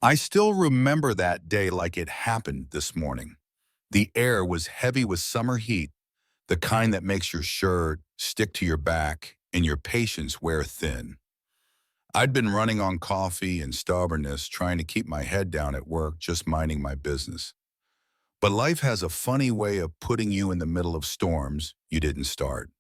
I still remember that day like it happened this morning. The air was heavy with summer heat, the kind that makes your shirt stick to your back and your patience wear thin. I'd been running on coffee and stubbornness, trying to keep my head down at work, just minding my business. But life has a funny way of putting you in the middle of storms you didn't start.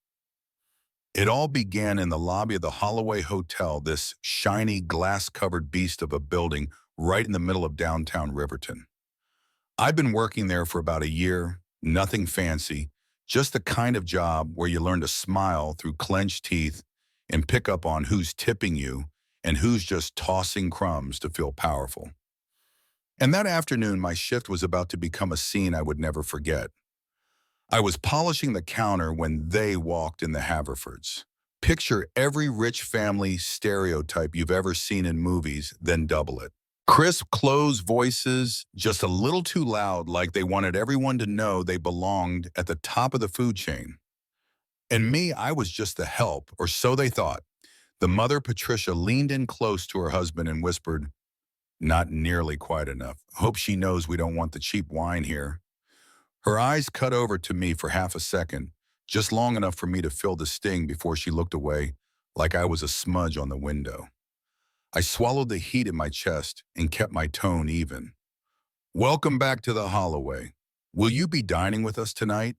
It all began in the lobby of the Holloway Hotel, this shiny glass-covered beast of a building right in the middle of downtown Riverton. I've been working there for about a year, nothing fancy, just the kind of job where you learn to smile through clenched teeth and pick up on who's tipping you and who's just tossing crumbs to feel powerful. And that afternoon, my shift was about to become a scene I would never forget. I was polishing the counter when they walked in, the Haverfords. Picture every rich family stereotype you've ever seen in movies, then double it. Crisp, closed voices, just a little too loud, like they wanted everyone to know they belonged at the top of the food chain. And me, I was just the help, or so they thought. The mother, Patricia, leaned in close to her husband and whispered, "Not nearly quite enough. Hope she knows we don't want the cheap wine here." Her eyes cut over to me for half a second, just long enough for me to feel the sting before she looked away, like I was a smudge on the window. I swallowed the heat in my chest and kept my tone even. "Welcome back to the Holloway. Will you be dining with us tonight?"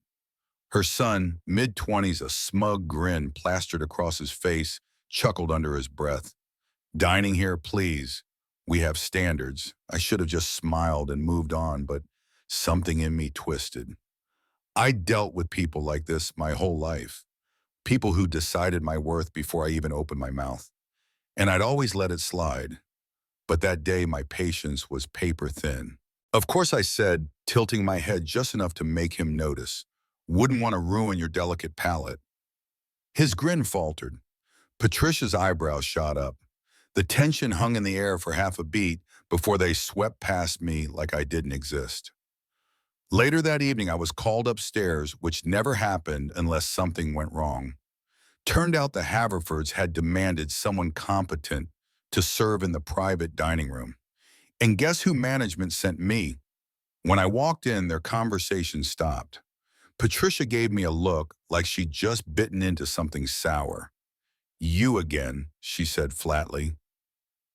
Her son, mid-20s, a smug grin plastered across his face, chuckled under his breath. "Dining here, please. We have standards." I should have just smiled and moved on, but something in me twisted. I dealt with people like this my whole life. People who decided my worth before I even opened my mouth. And I'd always let it slide. But that day, my patience was paper thin. Of course, I said, tilting my head just enough to make him notice. "Wouldn't want to ruin your delicate palate." His grin faltered. Patricia's eyebrows shot up. The tension hung in the air for half a beat before they swept past me like I didn't exist. Later that evening, I was called upstairs, which never happened unless something went wrong. Turned out the Haverfords had demanded someone competent to serve in the private dining room. And guess who management sent me? When I walked in, their conversation stopped. Patricia gave me a look like she'd just bitten into something sour. "You again," she said flatly.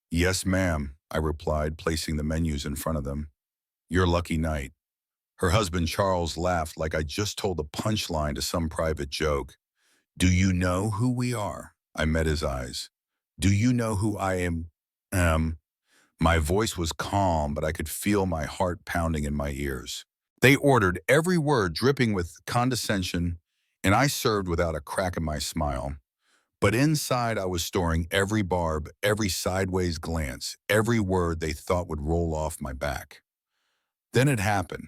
"Yes, ma'am," I replied, placing the menus in front of them. "Your lucky night." Her husband Charles laughed like I just told a punchline to some private joke. "Do you know who we are?" I met his eyes. "Do you know who I am?" My voice was calm, but I could feel my heart pounding in my ears. They ordered, every word dripping with condescension, and I served without a crack in my smile. But inside I was storing every barb, every sideways glance, every word they thought would roll off my back. Then it happened.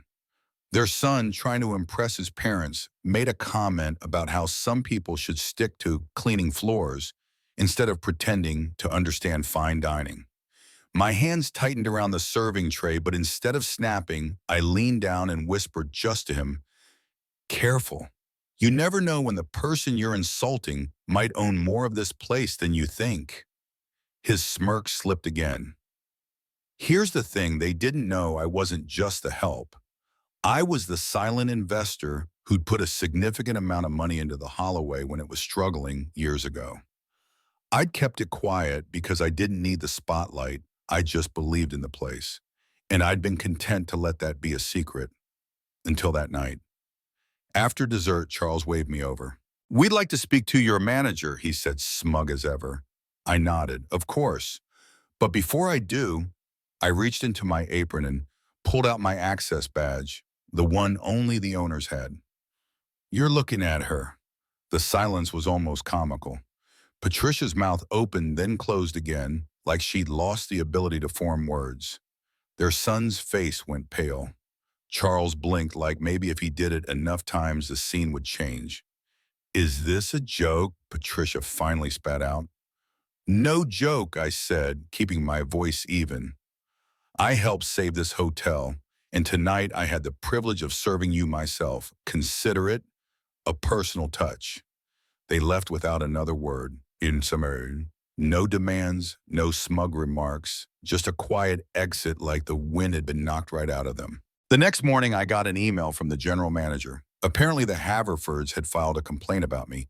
Their son, trying to impress his parents, made a comment about how some people should stick to cleaning floors instead of pretending to understand fine dining. My hands tightened around the serving tray, but instead of snapping, I leaned down and whispered just to him, "Careful. You never know when the person you're insulting might own more of this place than you think." His smirk slipped again. Here's the thing, they didn't know I wasn't just the help. I was the silent investor who'd put a significant amount of money into the Holloway when it was struggling years ago. I'd kept it quiet because I didn't need the spotlight. I just believed in the place. And I'd been content to let that be a secret until that night. After dessert, Charles waved me over. "We'd like to speak to your manager," he said, smug as ever. I nodded, "Of course." But before I do, I reached into my apron and pulled out my access badge, the one only the owners had. "You're looking at her." The silence was almost comical. Patricia's mouth opened, then closed again, like she'd lost the ability to form words. Their son's face went pale. Charles blinked, like maybe if he did it enough times the scene would change. "Is this a joke?" Patricia finally spat out. "No joke," I said, keeping my voice even. "I helped save this hotel, and tonight I had the privilege of serving you myself. Consider it a personal touch." They left without another word. In summary, No demands, no smug remarks, just a quiet exit like the wind had been knocked right out of them. The next morning, I got an email from the general manager. Apparently, the Haverfords had filed a complaint about me.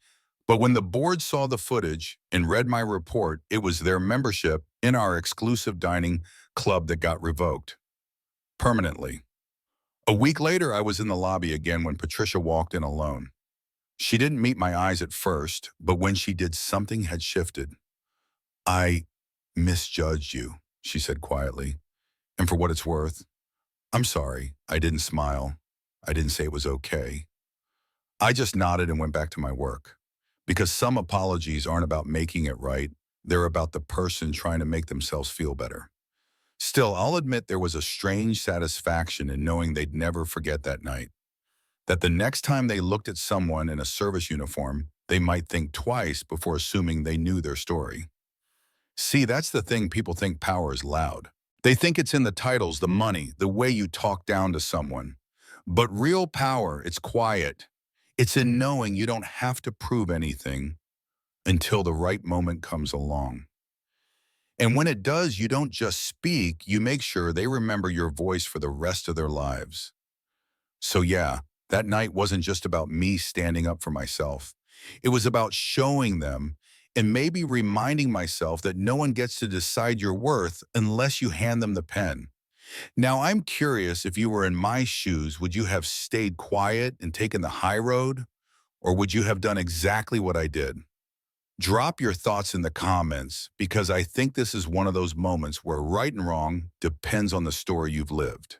But when the board saw the footage and read my report, it was their membership in our exclusive dining club that got revoked permanently. A week later, I was in the lobby again when Patricia walked in alone. She didn't meet my eyes at first, but when she did, something had shifted. I misjudged you, she said quietly. And for what it's worth, I'm sorry. I didn't smile. I didn't say it was okay. I just nodded and went back to my work. Because some apologies aren't about making it right. They're about the person trying to make themselves feel better. Still, I'll admit there was a strange satisfaction in knowing they'd never forget that night. That the next time they looked at someone in a service uniform, they might think twice before assuming they knew their story. See, that's the thing. People think power is loud. They think it's in the titles, the money, the way you talk down to someone. But real power, it's quiet. It's in knowing you don't have to prove anything until the right moment comes along. And when it does, you don't just speak, you make sure they remember your voice for the rest of their lives. So yeah, that night wasn't just about me standing up for myself. It was about showing them and maybe reminding myself that no one gets to decide your worth unless you hand them the pen. Now, I'm curious, if you were in my shoes, would you have stayed quiet and taken the high road? Or would you have done exactly what I did? Drop your thoughts in the comments, because I think this is one of those moments where right and wrong depends on the story you've lived.